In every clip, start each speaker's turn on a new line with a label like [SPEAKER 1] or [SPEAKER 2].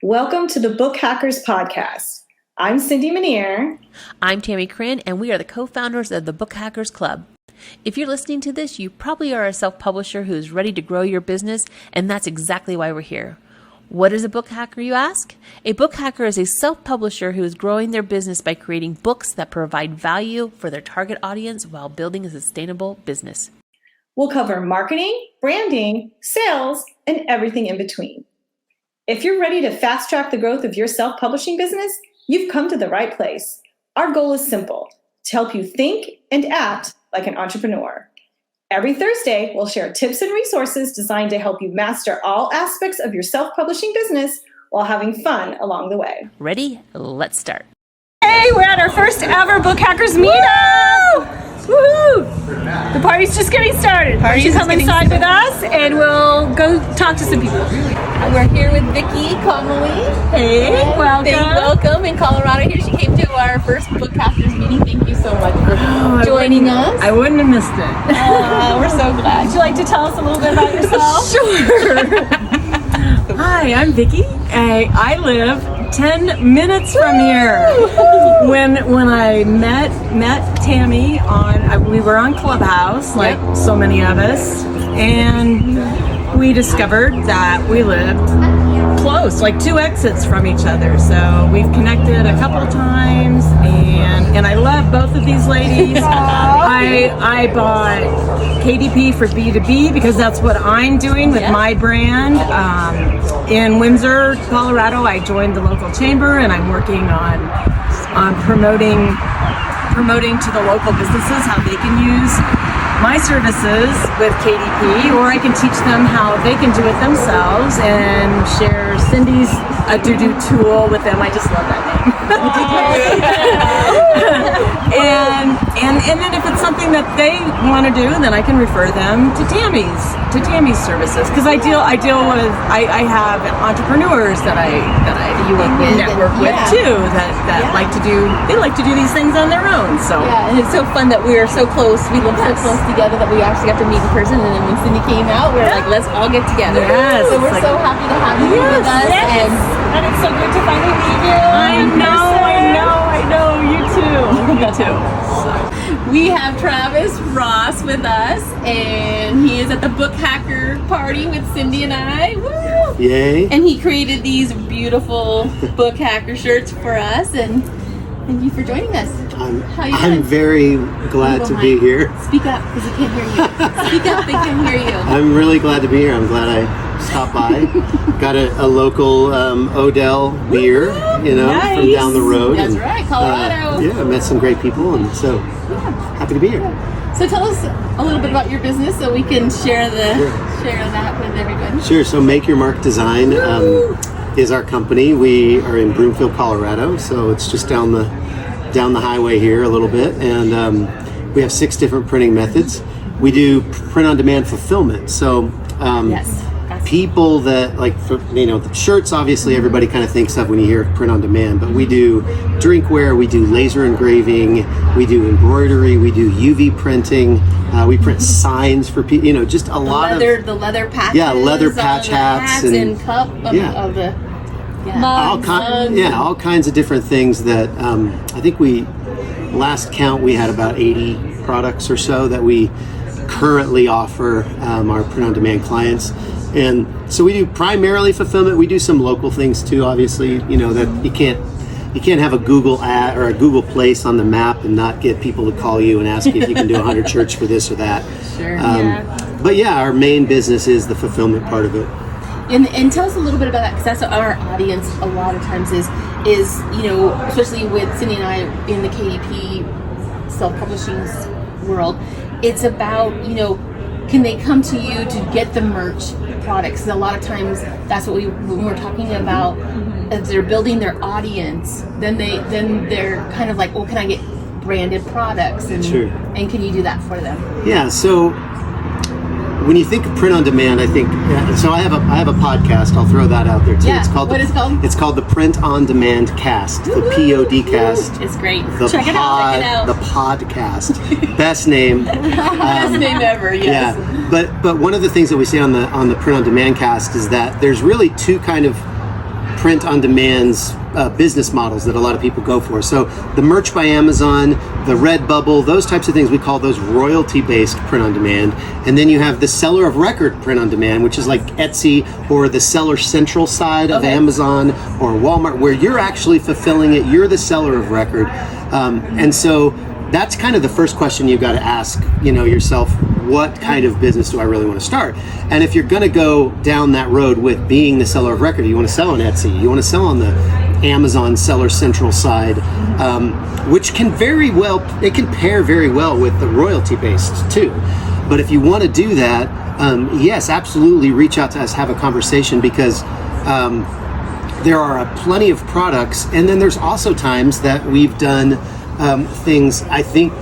[SPEAKER 1] Welcome to the Book Hackers Podcast. I'm Cindy Minear.
[SPEAKER 2] I'm Tammie Chrin, and we are the co-founders of the Book Hackers Club. If you're listening to this, you probably are a self-publisher who is ready to grow your business, and that's exactly why we're here. What is a book hacker, you ask? A book hacker is a self-publisher who is growing their business by creating books that provide value for their target audience while building a sustainable business.
[SPEAKER 1] We'll cover marketing, branding, sales, and everything in between. If you're ready to fast-track the growth of your self-publishing business, you've come to the right place. Our goal is simple: to help you think and act like an entrepreneur. Every Thursday, we'll share tips and resources designed to help you master all aspects of your self-publishing business while having fun along the way.
[SPEAKER 2] Ready? Let's start.
[SPEAKER 1] Hey, we're at our first ever Book Hackers Meetup! Woohoo! The party's just getting started. Why don't you come inside with us and we'll go talk to some people.
[SPEAKER 2] We're here with Vicki Conley.
[SPEAKER 1] Hey, welcome.
[SPEAKER 2] Welcome in Colorado here. She came to our first Book Hackers meeting. Thank you so much for joining us.
[SPEAKER 3] I wouldn't have missed it.
[SPEAKER 2] We're so glad.
[SPEAKER 1] Would you like to tell us a little bit about yourself?
[SPEAKER 3] Sure. Hi, I'm Vicki. I live 10 minutes from here. When I met Tammie we were on Clubhouse, like so many of us, and we discovered that we lived close, like 2 exits from each other. So we've connected a couple times, and I love both of these ladies. I bought KDP for B2B because that's what I'm doing with my brand. In Windsor, Colorado, I joined the local chamber, and I'm working on promoting to the local businesses how they can use my services with KDP, or I can teach them how they can do it themselves and share Cindy's Aududu tool with them. I just love that name. and then if it's something that they want to do, then I can refer them to Tammie's services, because I have entrepreneurs that I network with too that like to do these things on their own. So
[SPEAKER 2] and it's so fun that we're so close. We live so close together that we actually got to meet in person. And then when Cindy came out, we were like, let's all get together.
[SPEAKER 3] Yes,
[SPEAKER 2] so we're so happy to have you with us.
[SPEAKER 1] Yes. And it's so good to finally meet you.
[SPEAKER 3] I know. You too.
[SPEAKER 2] We have Travis Ross with us, and he is at the Book Hacker party with Cindy and I. Woo!
[SPEAKER 4] Yay.
[SPEAKER 2] And he created these beautiful Book Hacker shirts for us, and thank you for joining us.
[SPEAKER 4] I'm very glad to be here.
[SPEAKER 2] Speak up, because they can't hear you. Speak up, they can hear you.
[SPEAKER 4] I'm really glad to be here. I'm glad I stopped by. Got a local Odell beer,
[SPEAKER 3] Nice.
[SPEAKER 4] from down the road.
[SPEAKER 2] That's right, Colorado.
[SPEAKER 4] I met some great people, and so happy to be here.
[SPEAKER 2] So tell us a little bit about your business so we can share that with everybody.
[SPEAKER 4] Sure. So Make Your Mark Design is our company. We are in Broomfield, Colorado, so it's just down the highway here a little bit, and we have 6 different printing methods. We do print-on-demand fulfillment. So people that the shirts, obviously everybody kind of thinks of when you hear print-on-demand, but we do drinkware, we do laser engraving, we do embroidery, we do UV printing, we print signs for people. Just a lot of
[SPEAKER 2] the leather patches.
[SPEAKER 4] Yeah, leather patch hats
[SPEAKER 2] and cup of the.
[SPEAKER 4] All kinds of different things that I think last count we had about 80 products or so that we currently offer our print-on-demand clients. And so we do primarily fulfillment. We do some local things too, obviously, that you can't have a Google ad or a Google place on the map and not get people to call you and ask you if you can do 100 shirts for this or that.
[SPEAKER 2] Sure.
[SPEAKER 4] But our main business is the fulfillment part of it.
[SPEAKER 2] And tell us a little bit about that, because that's our audience a lot of times is especially with Cindy and I in the KDP self-publishing world, it's about, can they come to you to get the merch products? And a lot of times that's what when we're talking about, as they're building their audience, then they're kind of like, well, can I get branded products? And,
[SPEAKER 4] sure.
[SPEAKER 2] And can you do that for them?
[SPEAKER 4] Yeah, so when you think of print on demand, I think so. I have a podcast. I'll throw that out there too.
[SPEAKER 2] Yeah. What is it called?
[SPEAKER 4] It's called the Print on Demand Cast, the POD cast.
[SPEAKER 2] It's great.
[SPEAKER 4] Check it out. The podcast. Best name.
[SPEAKER 2] Best name ever. Yes.
[SPEAKER 4] Yeah. But one of the things that we say on the Print on Demand Cast is that there's really 2 kind of print on demand's business models that a lot of people go for. So the merch by Amazon, the Redbubble, those types of things, we call those royalty-based print on demand. And then you have the seller of record print on demand, which is like Etsy or the seller central side of Amazon or Walmart, where you're actually fulfilling it. You're the seller of record. And so that's kind of the first question you've got to ask, yourself. What kind of business do I really want to start? And if you're going to go down that road with being the seller of record, you want to sell on Etsy, you want to sell on the Amazon Seller Central side, which can it can pair very well with the royalty-based too. But if you want to do that, yes, absolutely reach out to us, have a conversation, because there are plenty of products. And then there's also times that we've done things, I think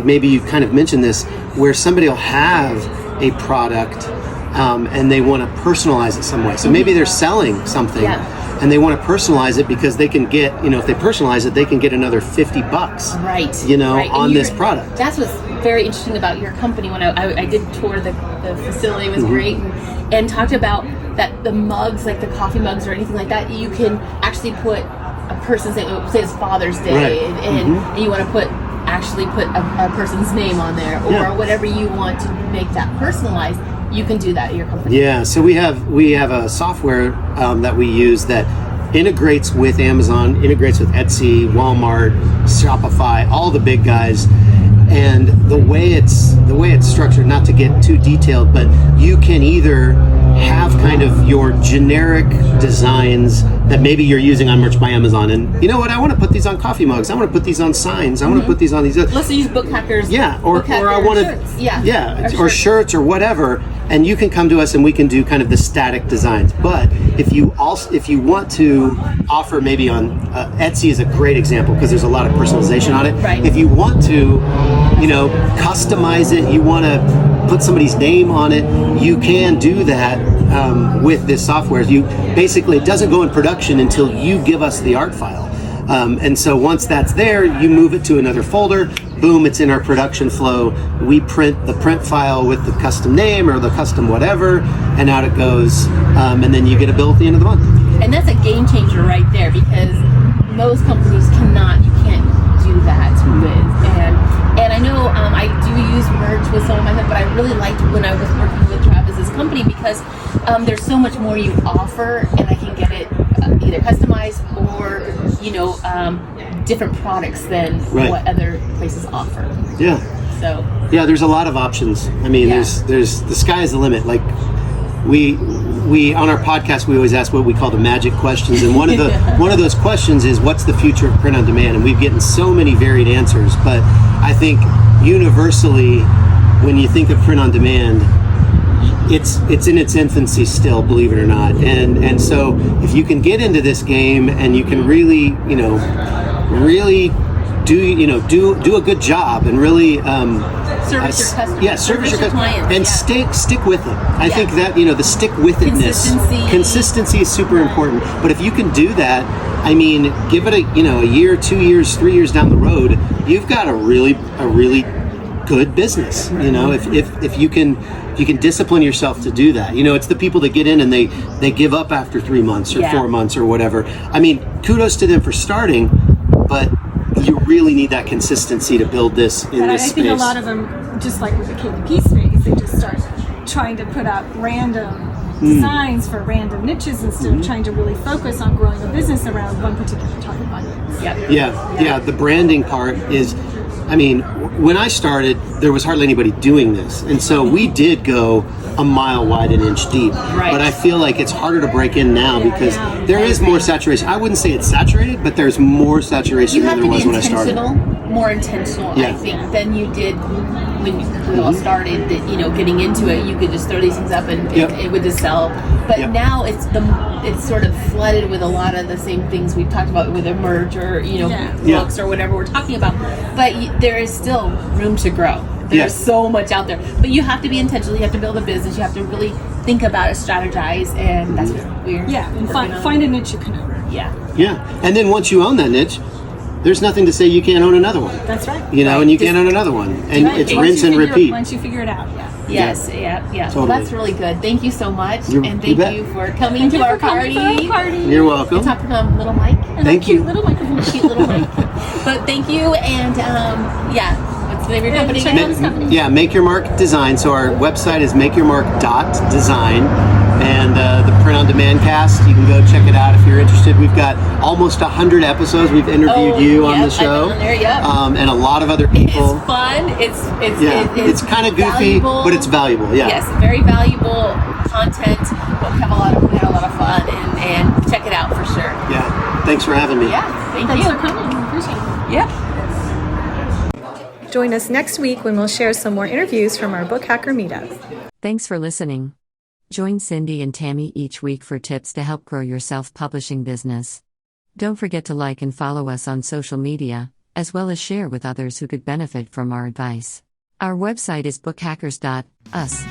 [SPEAKER 4] maybe you kind of mentioned this, where somebody will have a product and they want to personalize it some way. So maybe they're selling something and they want to personalize it because they can get, if they personalize it, they can get another $50, on this product.
[SPEAKER 2] That's what's very interesting about your company. When I did tour the facility, it was great, and talked about that the mugs, like the coffee mugs or anything like that, you can actually put a person's name, say it's Father's Day, and you want to put a person's name on there, or whatever you want to make that personalized. You can do that at your company. Yeah,
[SPEAKER 4] so we have a software that we use that integrates with Amazon, integrates with Etsy, Walmart, Shopify, all the big guys. And the way it's structured, not to get too detailed, but you can either have kind of your generic designs that maybe you're using on Merch by Amazon, and you know what, I want to put these on coffee mugs, I want to put these on signs, I want to put these on these.
[SPEAKER 2] Let's use book hackers.
[SPEAKER 4] Yeah, or I want to, or shirts or whatever, and you can come to us and we can do kind of the static designs. But if you want to offer, maybe on Etsy is a great example because there's a lot of personalization on it.
[SPEAKER 2] Right.
[SPEAKER 4] If you want to, customize it, you want to put somebody's name on it, you can do that with this software. It doesn't go in production until you give us the art file. And so once that's there, you move it to another folder, boom, it's in our production flow. We print the print file with the custom name or the custom whatever, and out it goes. And then you get a bill at the end of the month.
[SPEAKER 2] And that's a game changer right there, because most companies you can't do that with. And I know I do use merch with some of my stuff, but I really liked when I was working with Travis's company, because there's so much more you offer, and I can get it either customized or different products than what other places offer.
[SPEAKER 4] Yeah.
[SPEAKER 2] So.
[SPEAKER 4] Yeah, there's a lot of options. I mean, there's the sky is the limit. Like we on our podcast, we always ask what we call the magic questions, and one of those questions is, what's the future of print on demand? And we've gotten so many varied answers, but I think universally, when you think of print on demand, it's in its infancy still, believe it or not. And so if you can get into this game and you can really do a good job and really
[SPEAKER 2] service your customers.
[SPEAKER 4] Yeah, service your
[SPEAKER 2] clients,
[SPEAKER 4] and stick with it. I think that the stick with itness, consistency is super important. But if you can do that, I mean, give it a year, 2 years, 3 years down the road, you've got a really good business. If you can discipline yourself to do that. It's the people that get in and they give up after 3 months or 4 months or whatever. I mean, kudos to them for starting, but you really need that consistency to build this in this space.
[SPEAKER 5] I think a lot of them, just like with the KDP space, they just start trying to put out random designs for random niches instead of trying to really focus on growing a business around one particular target audience.
[SPEAKER 4] Yeah. The branding part is, I mean, when I started, there was hardly anybody doing this. And so we did go a mile wide and inch deep.
[SPEAKER 2] Right.
[SPEAKER 4] But I feel like it's harder to break in now because there is more saturation. I wouldn't say it's saturated, but there's more saturation than there was when I started.
[SPEAKER 2] More intentional, I think, than you did when we all started. Getting into it, you could just throw these things up and it would just sell. But now it's sort of flooded with a lot of the same things we've talked about with a merge or books or whatever we're talking about. But there is still room to grow. There's so much out there, but you have to be intentional. You have to build a business. You have to really think about it, strategize, and that's what we're
[SPEAKER 5] and find a niche you can own.
[SPEAKER 4] And then once you own that niche, there's nothing to say you can't own another one.
[SPEAKER 5] That's right.
[SPEAKER 4] And you can't own another one, and it's rinse and repeat.
[SPEAKER 5] Once you figure it out,
[SPEAKER 2] Yes, yeah. Well,
[SPEAKER 4] Totally.
[SPEAKER 2] that's really good. Thank you so much,
[SPEAKER 4] You
[SPEAKER 2] and
[SPEAKER 4] bet.
[SPEAKER 2] thank you for coming to our party.
[SPEAKER 4] You're welcome.
[SPEAKER 2] And talking to little Mike. And
[SPEAKER 4] Thank
[SPEAKER 2] cute
[SPEAKER 4] you.
[SPEAKER 2] little microphone, cute little Mike. But thank you, and yeah. What's the name of your company?
[SPEAKER 5] check out his company.
[SPEAKER 4] Yeah, Make Your Mark Design. So our website is makeyourmark.design, and the print on demand cast. You can go check it out if you're interested. We've got almost 100 episodes. We've interviewed you on the show,
[SPEAKER 2] I've been on there, yep.
[SPEAKER 4] And a lot of other people.
[SPEAKER 2] It's fun.
[SPEAKER 4] It's kind of goofy,
[SPEAKER 2] valuable.
[SPEAKER 4] but it's valuable. Yeah.
[SPEAKER 2] Yes, very valuable content. But we had a lot of fun, and check it out for sure.
[SPEAKER 4] Yeah. Thanks for having me.
[SPEAKER 2] Yeah,
[SPEAKER 5] Thanks
[SPEAKER 2] thank
[SPEAKER 5] for
[SPEAKER 2] you.
[SPEAKER 5] coming. Appreciate it.
[SPEAKER 2] Yep.
[SPEAKER 1] Join us next week when we'll share some more interviews from our Book Hacker Meetup.
[SPEAKER 6] Thanks for listening. Join Cindy and Tammie each week for tips to help grow your self-publishing business. Don't forget to like and follow us on social media, as well as share with others who could benefit from our advice. Our website is bookhackers.us.